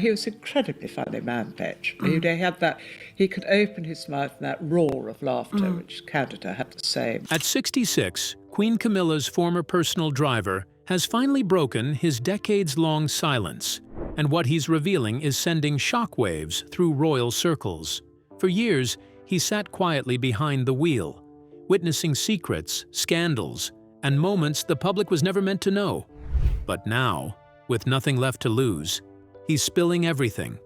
He was incredibly funny man, Petch. He had that, he could open his mouth and that roar of laughter, which Canada had the same. At 66, Queen Camilla's former personal driver has finally broken his decades-long silence, and what he's revealing is sending shockwaves through royal circles. For years, he sat quietly behind the wheel, witnessing secrets, scandals, and moments the public was never meant to know. But now, with nothing left to lose, he's spilling everything,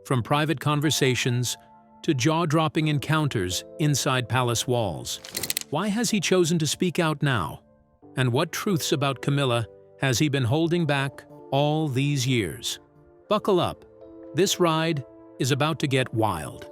from private conversations to jaw-dropping encounters inside palace walls. Why has he chosen to speak out now? And what truths about Camilla has he been holding back all these years? Buckle up. This ride is about to get wild.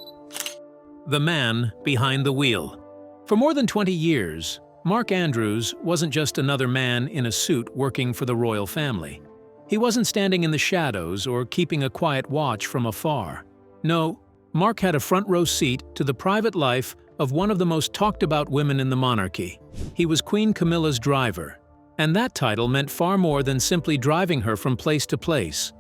The man behind the wheel. For more than 20 years, Mark Andrews wasn't just another man in a suit working for the royal family. He wasn't standing in the shadows or keeping a quiet watch from afar. No, Mark had a front-row seat to the private life of one of the most talked-about women in the monarchy. He was Queen Camilla's driver, and that title meant far more than simply driving her from place to place.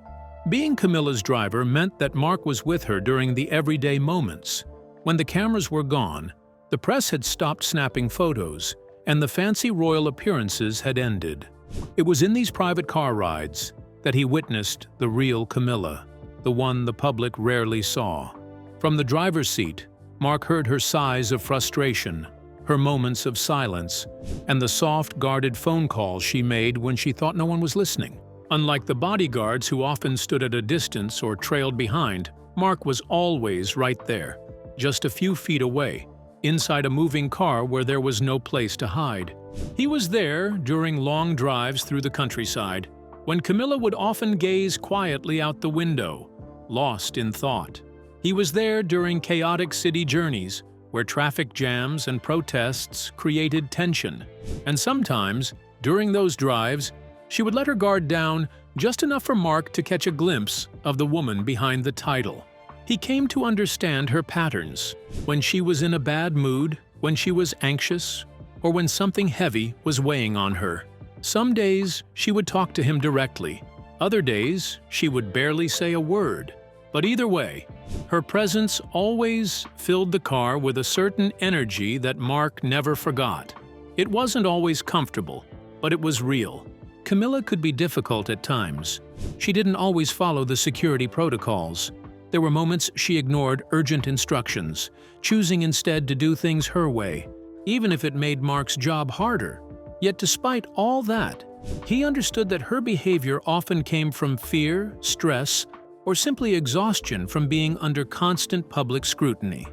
Being Camilla's driver meant that Mark was with her during the everyday moments. When the cameras were gone, the press had stopped snapping photos, and the fancy royal appearances had ended. It was in these private car rides that he witnessed the real Camilla, the one the public rarely saw. From the driver's seat, Mark heard her sighs of frustration, her moments of silence, and the soft, guarded phone calls she made when she thought no one was listening. Unlike the bodyguards who often stood at a distance or trailed behind, Mark was always right there, just a few feet away, inside a moving car where there was no place to hide. He was there during long drives through the countryside, when Camilla would often gaze quietly out the window, lost in thought. He was there during chaotic city journeys, where traffic jams and protests created tension. And sometimes, during those drives, she would let her guard down just enough for Mark to catch a glimpse of the woman behind the title. He came to understand her patterns, when she was in a bad mood, when she was anxious, or when something heavy was weighing on her. Some days she would talk to him directly, other days she would barely say a word. But either way, her presence always filled the car with a certain energy that Mark never forgot. It wasn't always comfortable, but it was real. Camilla could be difficult at times. She didn't always follow the security protocols. There were moments she ignored urgent instructions, choosing instead to do things her way, even if it made Mark's job harder. Yet despite all that, he understood that her behavior often came from fear, stress, or simply exhaustion from being under constant public scrutiny.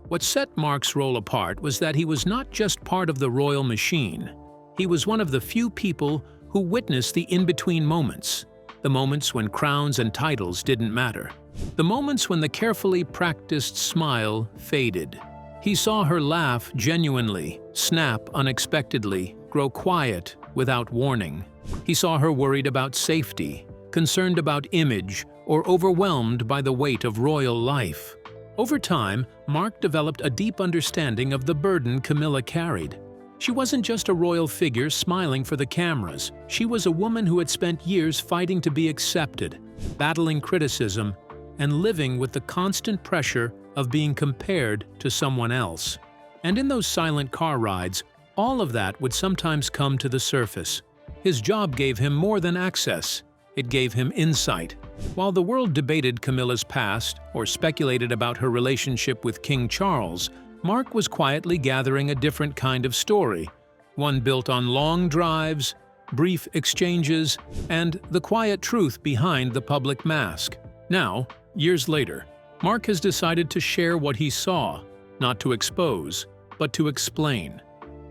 What set Mark's role apart was that he was not just part of the royal machine. He was one of the few people who witnessed the in-between moments, the moments when crowns and titles didn't matter, the moments when the carefully practiced smile faded. He saw her laugh genuinely, snap unexpectedly, grow quiet without warning. He saw her worried about safety, concerned about image, or overwhelmed by the weight of royal life. Over time, Mark developed a deep understanding of the burden Camilla carried. She wasn't just a royal figure smiling for the cameras. She was a woman who had spent years fighting to be accepted, battling criticism, and living with the constant pressure of being compared to someone else. And in those silent car rides, all of that would sometimes come to the surface. His job gave him more than access. It gave him insight. While the world debated Camilla's past or speculated about her relationship with King Charles, Mark was quietly gathering a different kind of story, one built on long drives, brief exchanges, and the quiet truth behind the public mask. Now, years later, Mark has decided to share what he saw, not to expose, but to explain,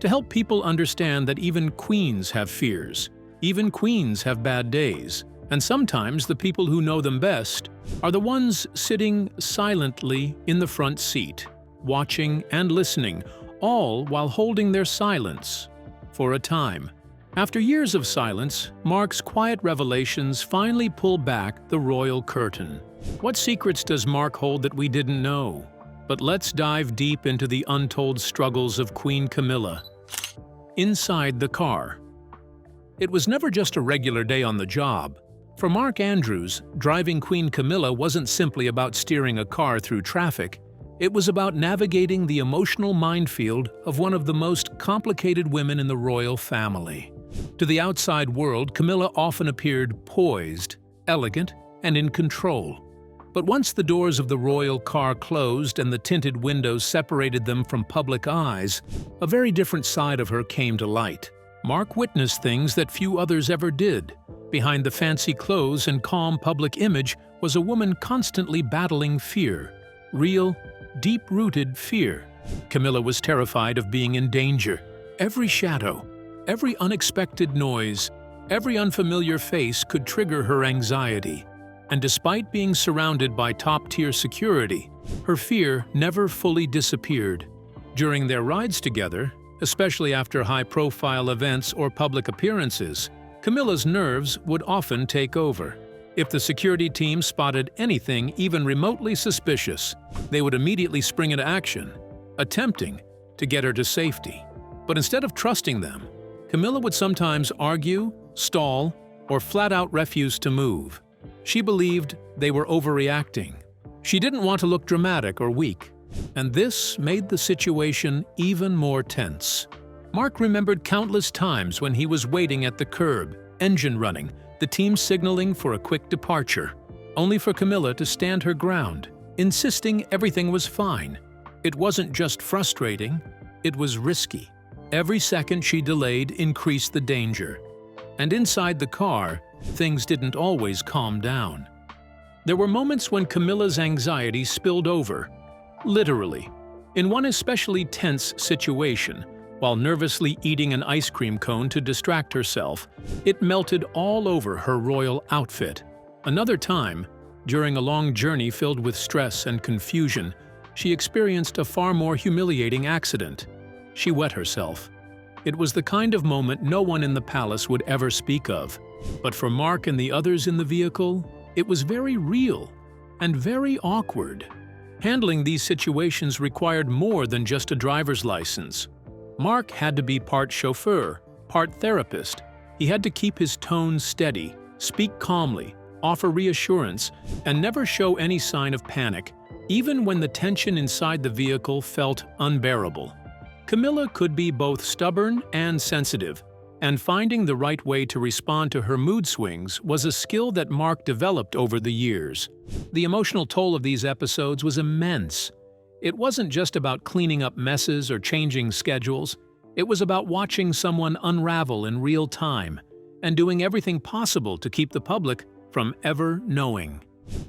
to help people understand that even queens have fears, even queens have bad days, and sometimes the people who know them best are the ones sitting silently in the front seat, watching and listening, all while holding their silence for a time. After years of silence, Mark's quiet revelations finally pull back the royal curtain. What secrets does Mark hold that we didn't know? But let's dive deep into the untold struggles of Queen Camilla. Inside the car. It was never just a regular day on the job. For Mark Andrews, driving Queen Camilla wasn't simply about steering a car through traffic. It was about navigating the emotional minefield of one of the most complicated women in the royal family. To the outside world, Camilla often appeared poised, elegant, and in control. But once the doors of the royal car closed and the tinted windows separated them from public eyes, a very different side of her came to light. Mark witnessed things that few others ever did. Behind the fancy clothes and calm public image was a woman constantly battling fear. Real, deep-rooted fear. Camilla was terrified of being in danger. Every shadow, every unexpected noise, every unfamiliar face could trigger her anxiety. And despite being surrounded by top-tier security, her fear never fully disappeared. During their rides together, especially after high-profile events or public appearances, Camilla's nerves would often take over. If the security team spotted anything even remotely suspicious, they would immediately spring into action, attempting to get her to safety. But instead of trusting them, Camilla would sometimes argue, stall, or flat-out refuse to move. She believed they were overreacting. She didn't want to look dramatic or weak, and this made the situation even more tense. Mark remembered countless times when he was waiting at the curb, engine running, the team signaling for a quick departure, only for Camilla to stand her ground, insisting everything was fine. It wasn't just frustrating, it was risky. Every second she delayed increased the danger. And inside the car, things didn't always calm down. There were moments when Camilla's anxiety spilled over, literally. In one especially tense situation, while nervously eating an ice cream cone to distract herself, it melted all over her royal outfit. Another time, during a long journey filled with stress and confusion, she experienced a far more humiliating accident. She wet herself. It was the kind of moment no one in the palace would ever speak of. But for Mark and the others in the vehicle, it was very real and very awkward. Handling these situations required more than just a driver's license. Mark had to be part chauffeur, part therapist. He had to keep his tone steady, speak calmly, offer reassurance, and never show any sign of panic, even when the tension inside the vehicle felt unbearable. Camilla could be both stubborn and sensitive, and finding the right way to respond to her mood swings was a skill that Mark developed over the years. The emotional toll of these episodes was immense. It wasn't just about cleaning up messes or changing schedules. It was about watching someone unravel in real time and doing everything possible to keep the public from ever knowing.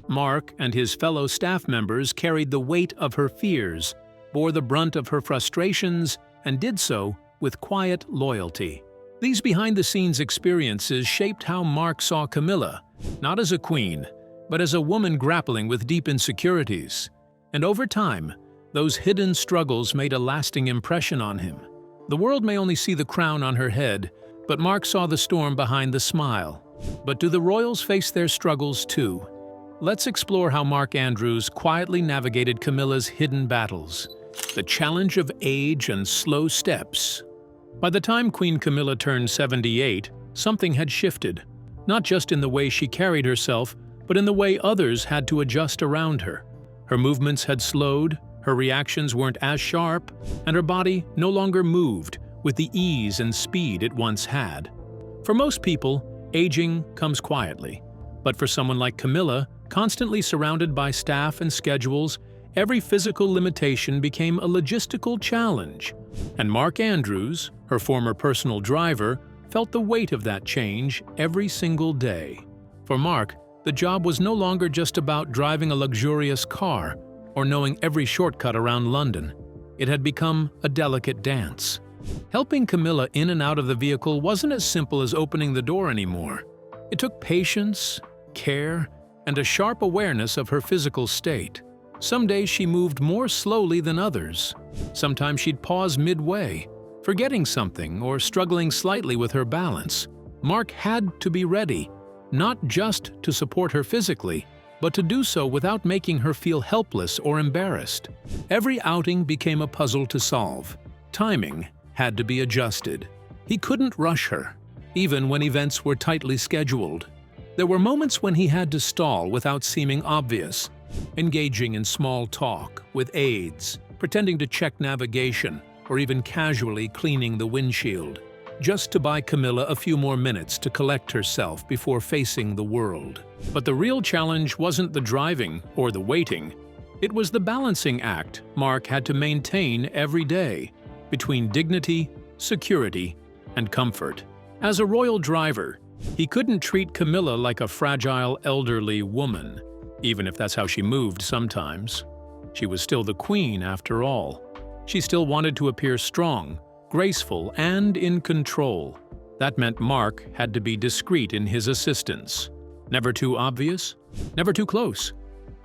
Mark and his fellow staff members carried the weight of her fears, bore the brunt of her frustrations, and did so with quiet loyalty. These behind-the-scenes experiences shaped how Mark saw Camilla, not as a queen, but as a woman grappling with deep insecurities. And over time, those hidden struggles made a lasting impression on him. The world may only see the crown on her head, but Mark saw the storm behind the smile. But do the royals face their struggles too? Let's explore how Mark Andrews quietly navigated Camilla's hidden battles. The challenge of age and slow steps. By the time Queen Camilla turned 78, something had shifted, not just in the way she carried herself, but in the way others had to adjust around her. Her movements had slowed, her reactions weren't as sharp, and her body no longer moved with the ease and speed it once had. For most people, aging comes quietly. But for someone like Camilla, constantly surrounded by staff and schedules, every physical limitation became a logistical challenge. And Mark Andrews, her former personal driver, felt the weight of that change every single day. For Mark, the job was no longer just about driving a luxurious car or knowing every shortcut around London. It had become a delicate dance. Helping Camilla in and out of the vehicle wasn't as simple as opening the door anymore. It took patience, care, and a sharp awareness of her physical state. Some days she moved more slowly than others. Sometimes she'd pause midway, forgetting something or struggling slightly with her balance. Mark had to be ready, not just to support her physically, but to do so without making her feel helpless or embarrassed. Every outing became a puzzle to solve. Timing had to be adjusted. He couldn't rush her, even when events were tightly scheduled. There were moments when he had to stall without seeming obvious, engaging in small talk with aides, pretending to check navigation, or even casually cleaning the windshield, just to buy Camilla a few more minutes to collect herself before facing the world. But the real challenge wasn't the driving or the waiting. It was the balancing act Mark had to maintain every day between dignity, security, and comfort. As a royal driver, he couldn't treat Camilla like a fragile elderly woman, even if that's how she moved sometimes. She was still the queen after all. She still wanted to appear strong, graceful, and in control. That meant Mark had to be discreet in his assistance. Never too obvious, never too close.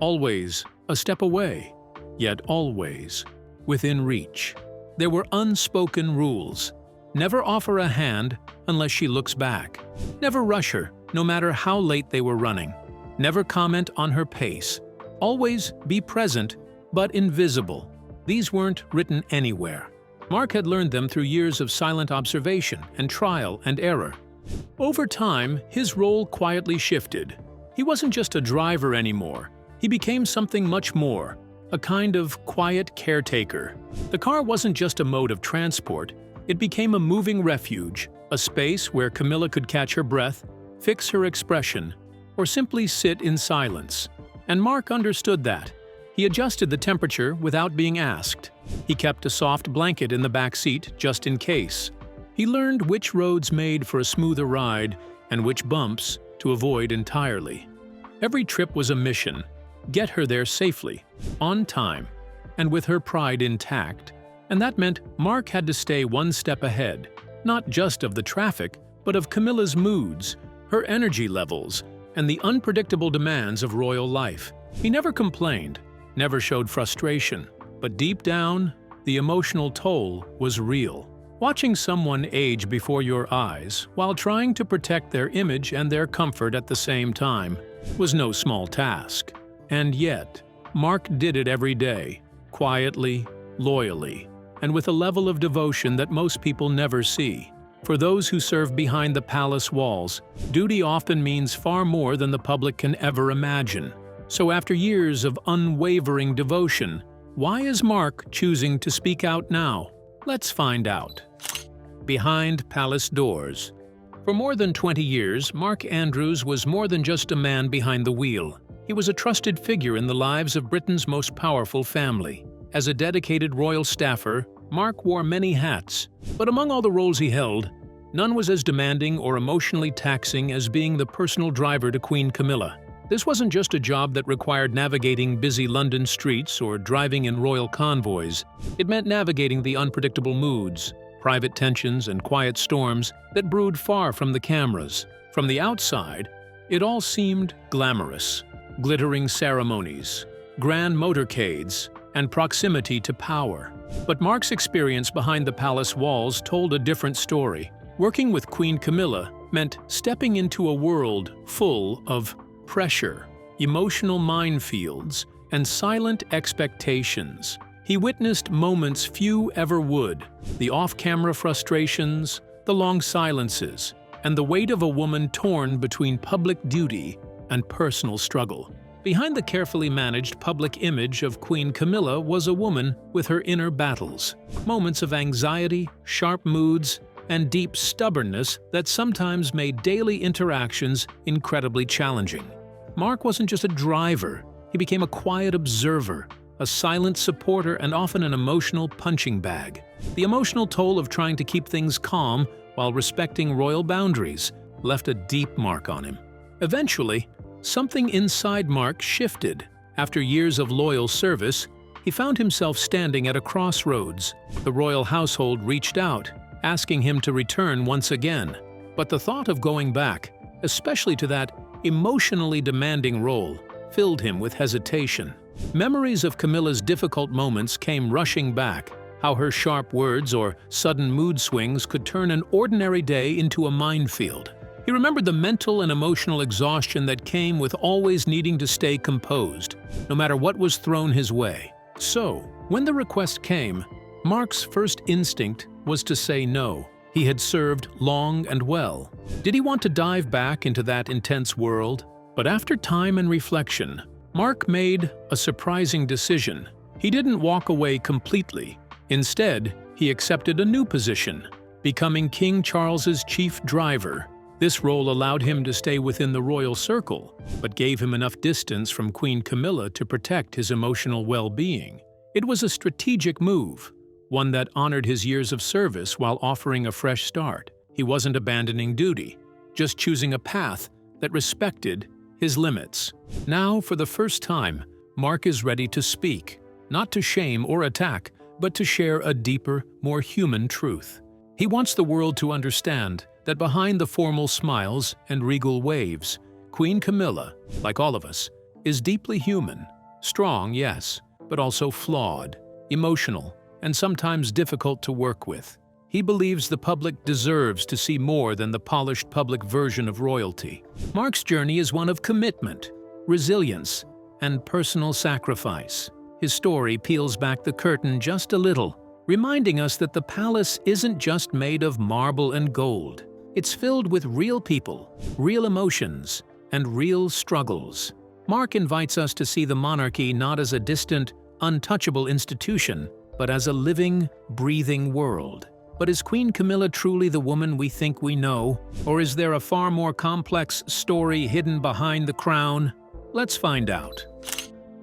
Always a step away, yet always within reach. There were unspoken rules. Never offer a hand unless she looks back. Never rush her, no matter how late they were running. Never comment on her pace. Always be present, but invisible. These weren't written anywhere. Mark had learned them through years of silent observation and trial and error. Over time, his role quietly shifted. He wasn't just a driver anymore. He became something much more, a kind of quiet caretaker. The car wasn't just a mode of transport. It became a moving refuge, a space where Camilla could catch her breath, fix her expression, or simply sit in silence. And Mark understood that. He adjusted the temperature without being asked. He kept a soft blanket in the back seat just in case. He learned which roads made for a smoother ride and which bumps to avoid entirely. Every trip was a mission. Get her there safely, on time, and with her pride intact. And that meant Mark had to stay one step ahead, not just of the traffic, but of Camilla's moods, her energy levels, and the unpredictable demands of royal life. He never complained, never showed frustration, but deep down, the emotional toll was real. Watching someone age before your eyes while trying to protect their image and their comfort at the same time was no small task. And yet, Mark did it every day, quietly, loyally, and with a level of devotion that most people never see. For those who serve behind the palace walls, duty often means far more than the public can ever imagine. So after years of unwavering devotion, why is Mark choosing to speak out now? Let's find out. Behind palace doors. For more than 20 years, Mark Andrews was more than just a man behind the wheel. He was a trusted figure in the lives of Britain's most powerful family. As a dedicated royal staffer, Mark wore many hats, but among all the roles he held, none was as demanding or emotionally taxing as being the personal driver to Queen Camilla. This wasn't just a job that required navigating busy London streets or driving in royal convoys. It meant navigating the unpredictable moods, private tensions, and quiet storms that brewed far from the cameras. From the outside, it all seemed glamorous. Glittering ceremonies, grand motorcades, and proximity to power. But Mark's experience behind the palace walls told a different story. Working with Queen Camilla meant stepping into a world full of pressure, emotional minefields, and silent expectations. He witnessed moments few ever would, the off-camera frustrations, the long silences, and the weight of a woman torn between public duty and personal struggle. Behind the carefully managed public image of Queen Camilla was a woman with her inner battles, moments of anxiety, sharp moods, and deep stubbornness that sometimes made daily interactions incredibly challenging. Mark wasn't just a driver, he became a quiet observer, a silent supporter, and often an emotional punching bag. The emotional toll of trying to keep things calm while respecting royal boundaries left a deep mark on him. Eventually, something inside Mark shifted. After years of loyal service, he found himself standing at a crossroads. The royal household reached out, asking him to return once again. But the thought of going back, especially to that emotionally demanding role, filled him with hesitation. Memories of Camilla's difficult moments came rushing back, how her sharp words or sudden mood swings could turn an ordinary day into a minefield. He remembered the mental and emotional exhaustion that came with always needing to stay composed, no matter what was thrown his way. So, when the request came, Mark's first instinct was to say no. He had served long and well. Did he want to dive back into that intense world? But after time and reflection, Mark made a surprising decision. He didn't walk away completely. Instead, he accepted a new position, becoming King Charles's chief driver. This role allowed him to stay within the royal circle, but gave him enough distance from Queen Camilla to protect his emotional well-being. It was a strategic move, one that honored his years of service while offering a fresh start. He wasn't abandoning duty, just choosing a path that respected his limits. Now, for the first time, Mark is ready to speak, not to shame or attack, but to share a deeper, more human truth. He wants the world to understand that behind the formal smiles and regal waves, Queen Camilla, like all of us, is deeply human. Strong, yes, but also flawed, emotional, and sometimes difficult to work with. He believes the public deserves to see more than the polished public version of royalty. Mark's journey is one of commitment, resilience, and personal sacrifice. His story peels back the curtain just a little, reminding us that the palace isn't just made of marble and gold. It's filled with real people, real emotions, and real struggles. Mark invites us to see the monarchy not as a distant, untouchable institution, but as a living, breathing world. But is Queen Camilla truly the woman we think we know? Or is there a far more complex story hidden behind the crown? Let's find out.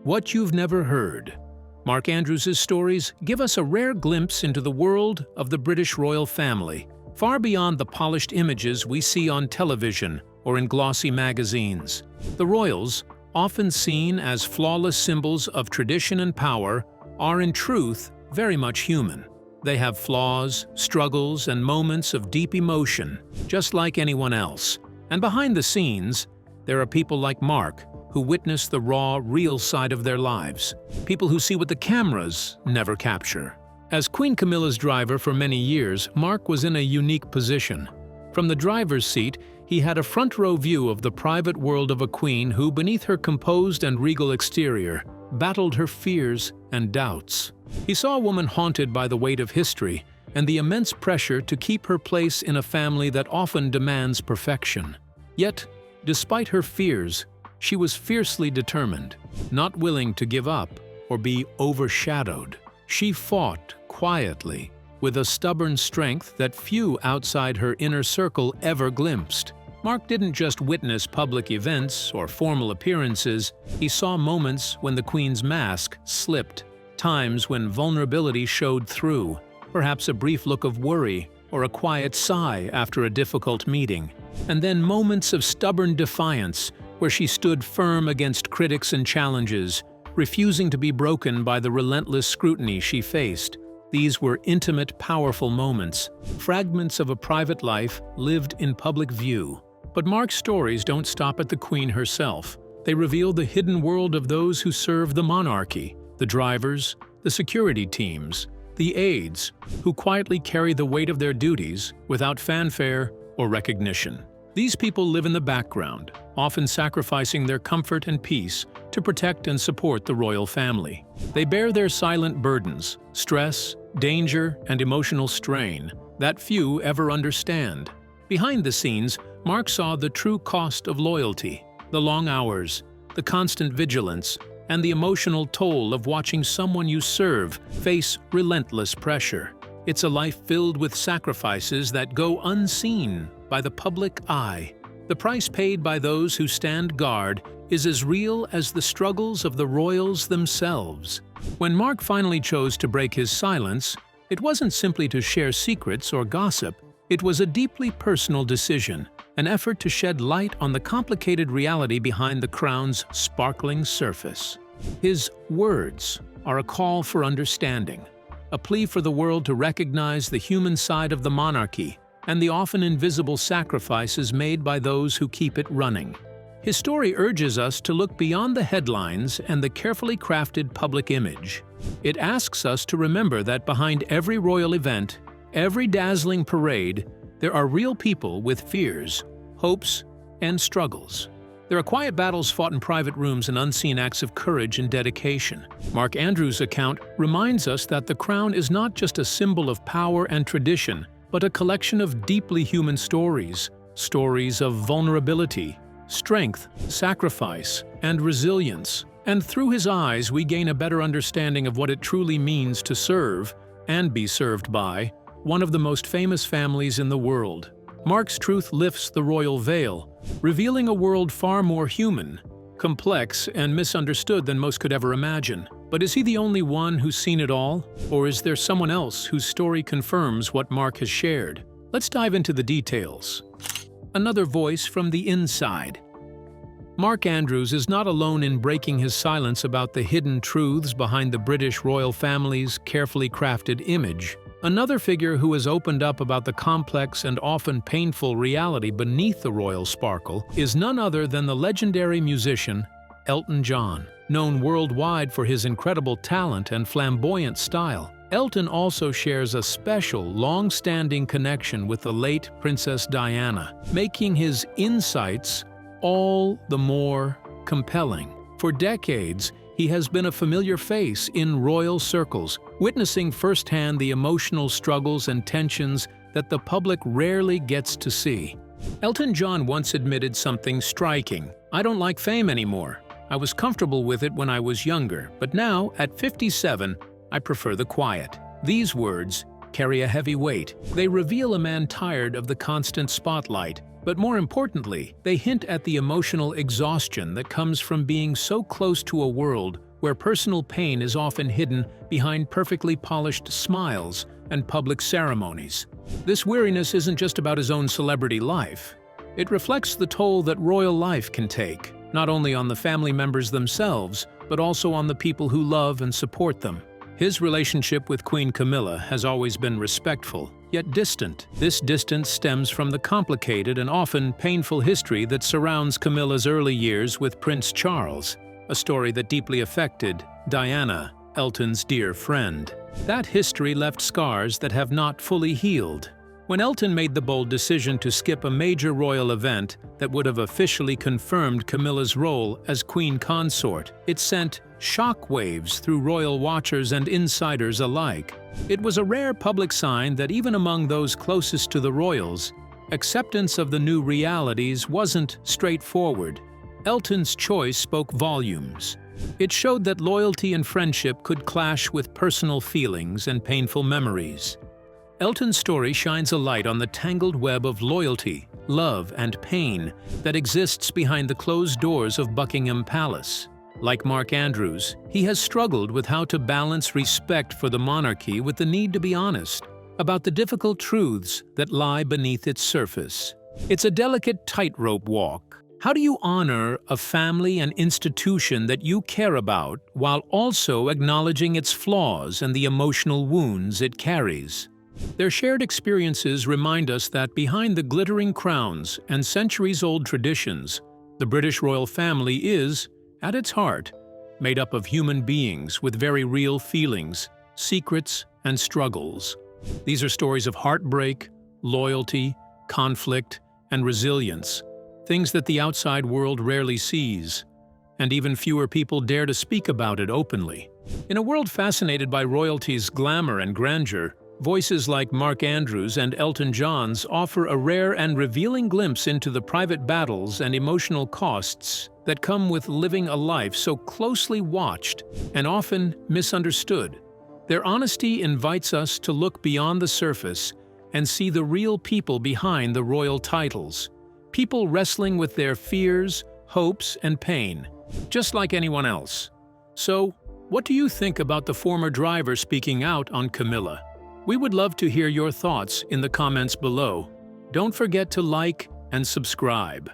What you've never heard. Mark Andrews's stories give us a rare glimpse into the world of the British royal family, far beyond the polished images we see on television or in glossy magazines. The royals, often seen as flawless symbols of tradition and power, are in truth very much human. They have flaws, struggles, and moments of deep emotion, just like anyone else. And behind the scenes, there are people like Mark, who witness the raw, real side of their lives. People who see what the cameras never capture. As Queen Camilla's driver for many years, Mark was in a unique position. From the driver's seat, he had a front-row view of the private world of a queen who, beneath her composed and regal exterior, battled her fears and doubts. He saw a woman haunted by the weight of history and the immense pressure to keep her place in a family that often demands perfection. Yet, despite her fears, she was fiercely determined, not willing to give up or be overshadowed. She fought quietly, with a stubborn strength that few outside her inner circle ever glimpsed. Mark didn't just witness public events or formal appearances, he saw moments when the Queen's mask slipped, times when vulnerability showed through, perhaps a brief look of worry or a quiet sigh after a difficult meeting, and then moments of stubborn defiance where she stood firm against critics and challenges, refusing to be broken by the relentless scrutiny she faced. These were intimate, powerful moments, fragments of a private life lived in public view. But Mark's stories don't stop at the Queen herself. They reveal the hidden world of those who serve the monarchy, the drivers, the security teams, the aides, who quietly carry the weight of their duties without fanfare or recognition. These people live in the background, often sacrificing their comfort and peace to protect and support the royal family. They bear their silent burdens, stress, danger, and emotional strain that few ever understand. Behind the scenes, Mark saw the true cost of loyalty, the long hours, the constant vigilance, and the emotional toll of watching someone you serve face relentless pressure. It's a life filled with sacrifices that go unseen by the public eye. The price paid by those who stand guard is as real as the struggles of the royals themselves. When Mark finally chose to break his silence, it wasn't simply to share secrets or gossip. It was a deeply personal decision, an effort to shed light on the complicated reality behind the crown's sparkling surface. His words are a call for understanding, a plea for the world to recognize the human side of the monarchy and the often invisible sacrifices made by those who keep it running. His story urges us to look beyond the headlines and the carefully crafted public image. It asks us to remember that behind every royal event, every dazzling parade, there are real people with fears, hopes, and struggles. There are quiet battles fought in private rooms and unseen acts of courage and dedication. Mark Andrews' account reminds us that the crown is not just a symbol of power and tradition, but a collection of deeply human stories, stories of vulnerability, strength, sacrifice, and resilience. And through his eyes, we gain a better understanding of what it truly means to serve and be served by one of the most famous families in the world. Mark's truth lifts the royal veil, revealing a world far more human, complex, and misunderstood than most could ever imagine. But is he the only one who's seen it all? Or is there someone else whose story confirms what Mark has shared? Let's dive into the details. Another voice from the inside. Mark Andrews is not alone in breaking his silence about the hidden truths behind the British royal family's carefully crafted image. Another figure who has opened up about the complex and often painful reality beneath the royal sparkle is none other than the legendary musician Elton John. Known worldwide for his incredible talent and flamboyant style, Elton also shares a special, long-standing connection with the late Princess Diana, making his insights all the more compelling. For decades, he has been a familiar face in royal circles, witnessing firsthand the emotional struggles and tensions that the public rarely gets to see. Elton John once admitted something striking. "I don't like fame anymore. I was comfortable with it when I was younger, but now, at 57, I prefer the quiet." These words carry a heavy weight. They reveal a man tired of the constant spotlight, but more importantly, they hint at the emotional exhaustion that comes from being so close to a world where personal pain is often hidden behind perfectly polished smiles and public ceremonies. This weariness isn't just about his own celebrity life. It reflects the toll that royal life can take, not only on the family members themselves, but also on the people who love and support them. His relationship with Queen Camilla has always been respectful, yet distant. This distance stems from the complicated and often painful history that surrounds Camilla's early years with Prince Charles, a story that deeply affected Diana, Elton's dear friend. That history left scars that have not fully healed. When Elton made the bold decision to skip a major royal event that would have officially confirmed Camilla's role as queen consort, it sent shockwaves through royal watchers and insiders alike. It was a rare public sign that even among those closest to the royals, acceptance of the new realities wasn't straightforward. Elton's choice spoke volumes. It showed that loyalty and friendship could clash with personal feelings and painful memories. Elton's story shines a light on the tangled web of loyalty, love, and pain that exists behind the closed doors of Buckingham Palace. Like Mark Andrews, he has struggled with how to balance respect for the monarchy with the need to be honest about the difficult truths that lie beneath its surface. It's a delicate tightrope walk. How do you honor a family and institution that you care about while also acknowledging its flaws and the emotional wounds it carries? Their shared experiences remind us that behind the glittering crowns and centuries-old traditions, the British royal family is, at its heart, made up of human beings with very real feelings, secrets, and struggles. These are stories of heartbreak, loyalty, conflict, and resilience, things that the outside world rarely sees, and even fewer people dare to speak about it openly. In a world fascinated by royalty's glamour and grandeur, voices like Mark Andrews and Elton John's offer a rare and revealing glimpse into the private battles and emotional costs that come with living a life so closely watched and often misunderstood. Their honesty invites us to look beyond the surface and see the real people behind the royal titles, people wrestling with their fears, hopes, and pain, just like anyone else. So, what do you think about the former driver speaking out on Camilla? We would love to hear your thoughts in the comments below. Don't forget to like and subscribe.